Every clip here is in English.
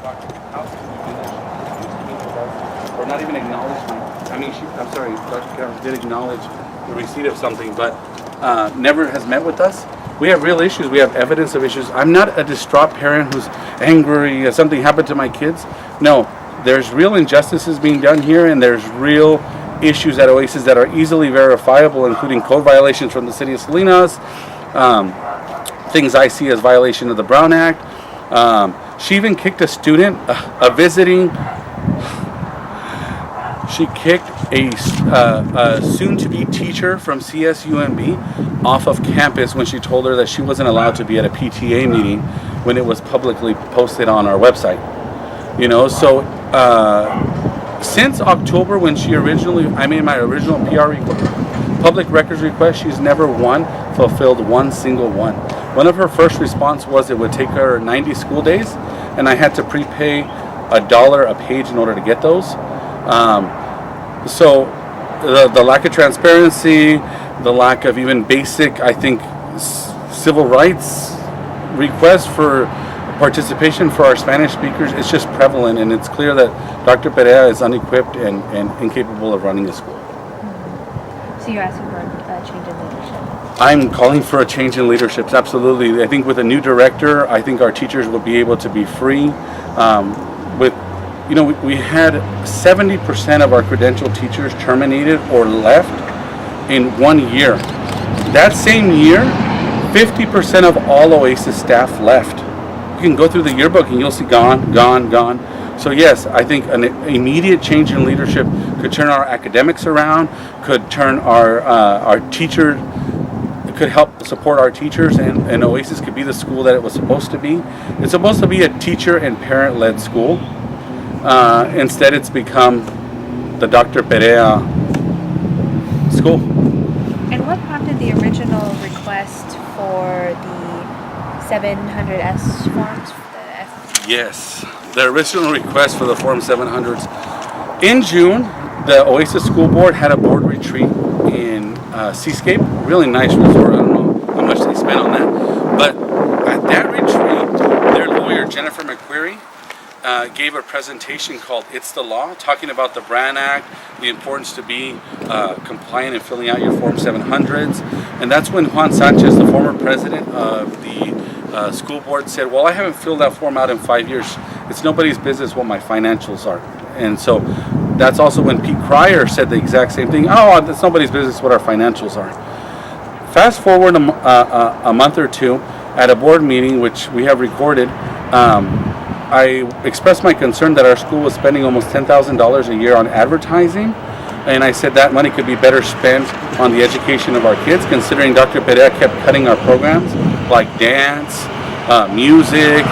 Doctor, how can you do that? She refused to meet with us, or not even acknowledge I'm sorry, Dr. Carroll did acknowledge the receipt of something, but never has met with us. We have real issues. We have evidence of issues. I'm not a distraught parent who's angry something happened to my kids. No, there's real injustices being done here, and there's real issues at Oasis that are easily verifiable, including code violations from the city of Salinas, things I see as violation of the Brown Act. She even kicked a student, she kicked a soon-to-be teacher from CSUMB off of campus when she told her that she wasn't allowed to be at a PTA meeting when it was publicly posted on our website. You know, so since October, when I made my original public records request, she's never fulfilled one single one. One of her first response was it would take her 90 school days, and I had to prepay $1 a page in order to get those. So the lack of transparency, the lack of even basic, I think, civil rights requests for participation for our Spanish speakers is just prevalent, and it's clear that Dr. Perea is unequipped and incapable of running a school. So you're asking for a change in leadership? I'm calling for a change in leadership, absolutely. I think with a new director, I think our teachers will be able to be free. We had 70% of our credentialed teachers terminated or left in 1 year. That same year, 50% of all Oasis staff left. You can go through the yearbook and you'll see gone, gone, gone. So yes, I think an immediate change in leadership could turn our academics around, could turn our teachers, could help support our teachers, and Oasis could be the school that it was supposed to be. It's supposed to be a teacher and parent-led school. Instead, it's become the Dr. Perea school. And what prompted the original request for the 700S forms? Yes, the original request for the Form 700s. In June, the Oasis School Board had a board retreat in Seascape. Really nice resort. I don't know how much they spent on that. But at that retreat, their lawyer, Jennifer McQuarrie, gave a presentation called It's the Law, talking about the Brown Act, the importance to be compliant in filling out your Form 700s. And that's when Juan Sanchez, the former president of the school board, said, well, I haven't filled that form out in 5 years. It's nobody's business what my financials are. And so that's also when Pete Cryer said the exact same thing. Oh, it's nobody's business what our financials are. Fast forward a month or two, at a board meeting, which we have recorded, I expressed my concern that our school was spending almost $10,000 a year on advertising, and I said that money could be better spent on the education of our kids, considering Dr. Perea kept cutting our programs like dance, music.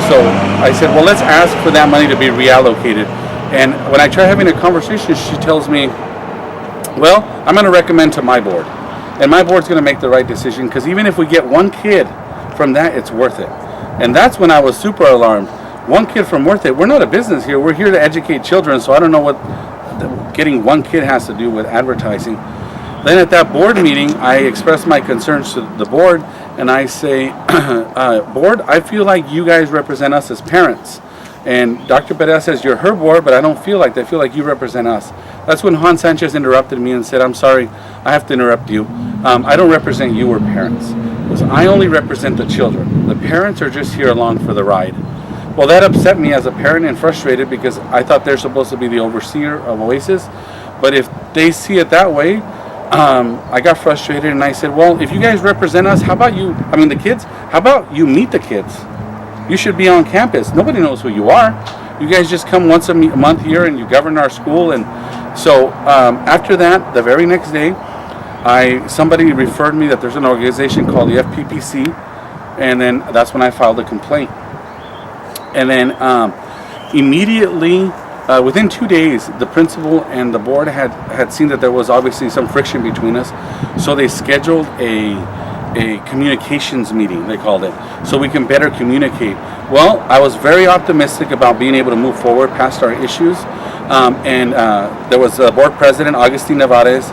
So I said, well, let's ask for that money to be reallocated. And when I try having a conversation, she tells me, well, I'm going to recommend to my board, and my board's going to make the right decision, because even if we get one kid from that, it's worth it. And that's when I was super alarmed. One kid from worth it. We're not a business here. We're here to educate children, so I don't know what getting one kid has to do with advertising. Then at that board meeting, I expressed my concerns to the board, and I say, board, I feel like you guys represent us as parents. And Dr. Perea says, you're her board, but I don't feel like that. I feel like you represent us. That's when Juan Sanchez interrupted me and said, I'm sorry, I have to interrupt you. I don't represent you or parents. I only represent the children. The parents are just here along for the ride. Well, that upset me as a parent and frustrated, because I thought they're supposed to be the overseer of Oasis. But if they see it that way, I got frustrated, and I said, well, if you guys represent us, the kids, how about you meet the kids? You should be on campus. Nobody knows who you are. You guys just come once a month here and you govern our school. And so after that, the very next day, somebody referred me that there's an organization called the FPPC, and then that's when I filed a complaint. And then immediately, within 2 days, the principal and the board had seen that there was obviously some friction between us, so they scheduled a communications meeting, they called it, so we can better communicate. Well, I was very optimistic about being able to move forward past our issues, and there was the board president, Agustin Nevarez,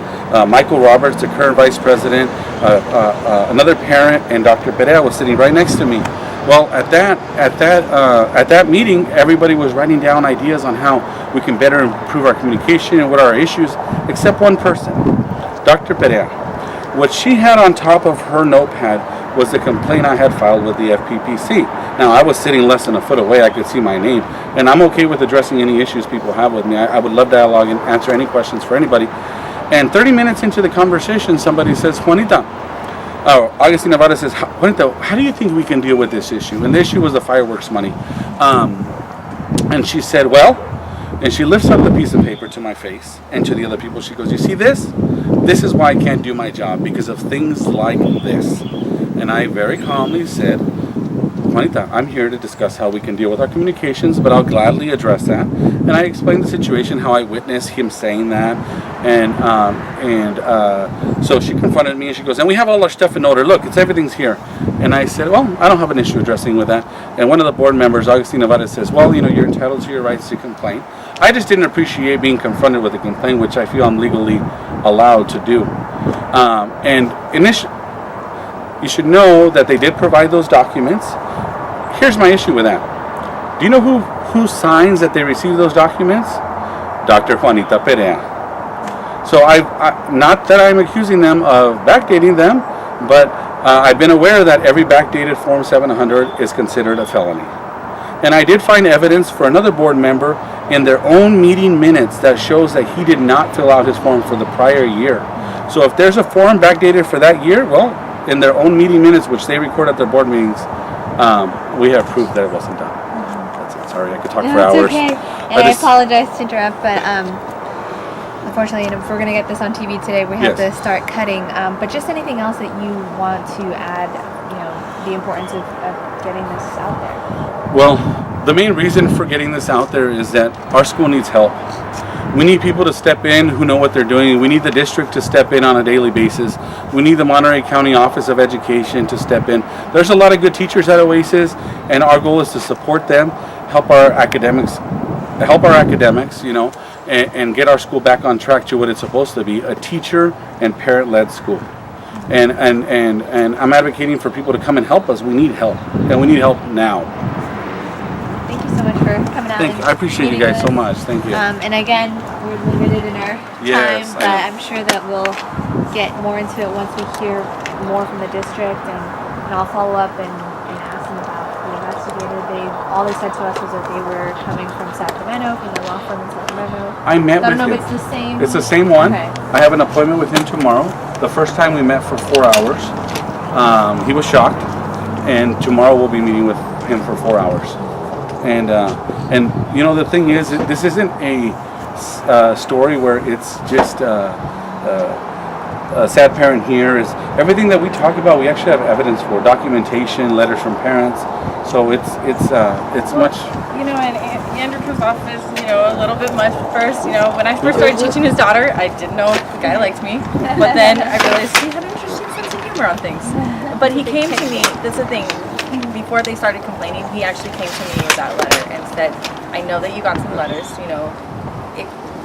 Michael Roberts, the current vice president, another parent, and Dr. Perea was sitting right next to me. Well, at that meeting, everybody was writing down ideas on how we can better improve our communication and what are our issues, except one person, Dr. Perea. What she had on top of her notepad was the complaint I had filed with the FPPC. Now, I was sitting less than a foot away. I could see my name, and I'm okay with addressing any issues people have with me. I would love dialogue and answer any questions for anybody. And 30 minutes into the conversation, somebody says, Juanita, Augustine Navarro says, Juanita, how do you think we can deal with this issue? And the issue was the fireworks money. And she said, well, and she lifts up the piece of paper to my face and to the other people. She goes, you see this? This is why I can't do my job, because of things like this. And I very calmly said, Juanita, I'm here to discuss how we can deal with our communications, but I'll gladly address that. And I explained the situation, how I witnessed him saying that. So she confronted me and she goes, and we have all our stuff in order. Look, everything's here. And I said, well, I don't have an issue addressing with that. And one of the board members, Augustine Navarro, says, well, you're entitled to your rights to complain. I just didn't appreciate being confronted with a complaint, which I feel I'm legally allowed to do. You should know that they did provide those documents. Here's my issue with that. Do you know who signs that they received those documents? Dr. Juanita Perea. So I not that I'm accusing them of backdating them, but I've been aware that every backdated Form 700 is considered a felony. And I did find evidence for another board member in their own meeting minutes that shows that he did not fill out his form for the prior year. So if there's a form backdated for that year, well, in their own meeting minutes, which they record at their board meetings, we have proof that it wasn't done. That's it. Sorry, I could talk for hours. Okay. And I apologize to interrupt, but unfortunately, if we're going to get this on TV today, we have to start cutting. But just anything else that you want to add, the importance of getting this out there? Well, the main reason for getting this out there is that our school needs help. We need people to step in who know what they're doing. We need the district to step in on a daily basis. We need the Monterey County Office of Education to step in. There's a lot of good teachers at Oasis, and our goal is to support them, help our academics, and get our school back on track to what it's supposed to be, a teacher and parent-led school. And I'm advocating for people to come and help us. We need help, and we need help now. Thank you so much for coming out. I appreciate you guys so much. Thank you. And again, we're limited in our time, but I'm sure that we'll get more into it once we hear more from the district, and I'll follow up and ask them about the investigator. All they said to us was that they were coming from Sacramento, from the law firm in Sacramento. I met with him. I don't know if it's the same. It's the same one. Okay. I have an appointment with him tomorrow. The first time we met for 4 hours. He was shocked, and tomorrow we'll be meeting with him for 4 hours. And the thing is, this isn't a story where it's just a sad parent here. Is everything that we talk about, we actually have evidence for, documentation, letters from parents. So it's much. And Andrew comes off as a little bit much at first. When I first started teaching his daughter, I didn't know if the guy liked me, but then I realized he had an interesting sense of humor on things. But he came to me. That's the thing. Before they started complaining, he actually came to me with that letter and said, I know that you got some letters,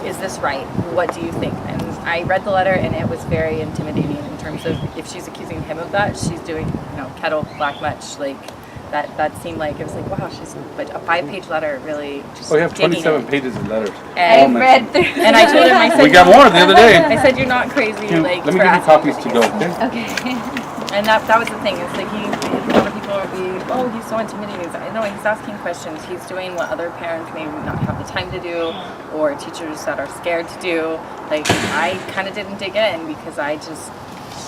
is this right? What do you think? And I read the letter, and it was very intimidating in terms of if she's accusing him of that, she's doing, kettle black much, that seemed like, it was like, wow, but a 5-page letter really just We have 27 pages of letters. And I read through. And I told him, I said, we got more the other day. I said, you're not crazy, Let me give you copies to go, okay? Okay. And that was the thing. It's like a lot of people would be, he's so intimidating. No, he's asking questions. He's doing what other parents may not have the time to do, or teachers that are scared to do. I kind of didn't dig in because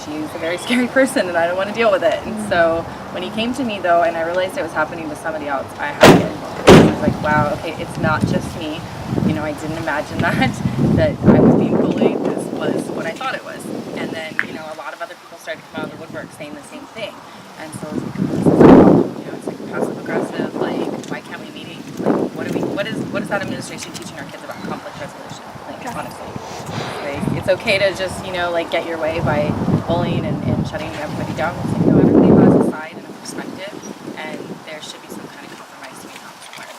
she's a very scary person, and I don't want to deal with it. And so when he came to me, though, and I realized it was happening with somebody else, I had to get involved. I was like, wow, okay, it's not just me. I didn't imagine that I was being bullied. This was what I thought it was. And then, a lot of other people started to come out of the woodwork saying the same thing. And so I was like, it's like passive aggressive, why can't we meet? What is that administration teaching our kids about conflict resolution? Honestly. It's okay to just, get your way by bullying and shutting everybody down. It's like, no, everybody has a side and a perspective, and there should be some kind of compromise to be found somewhere.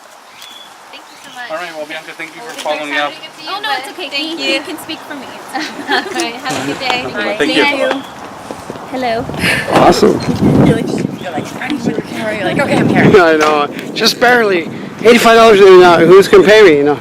Thank you so much. All right, well, Bianca, thank you for following up. Oh, no, it's okay. Thank you. You can speak for me. All right, have a good day. Thank you. Hello. Awesome. Really You're like, I need to work here. You're like, okay, I'm here. I know, just barely. $85 an hour, who's gonna pay me, you know?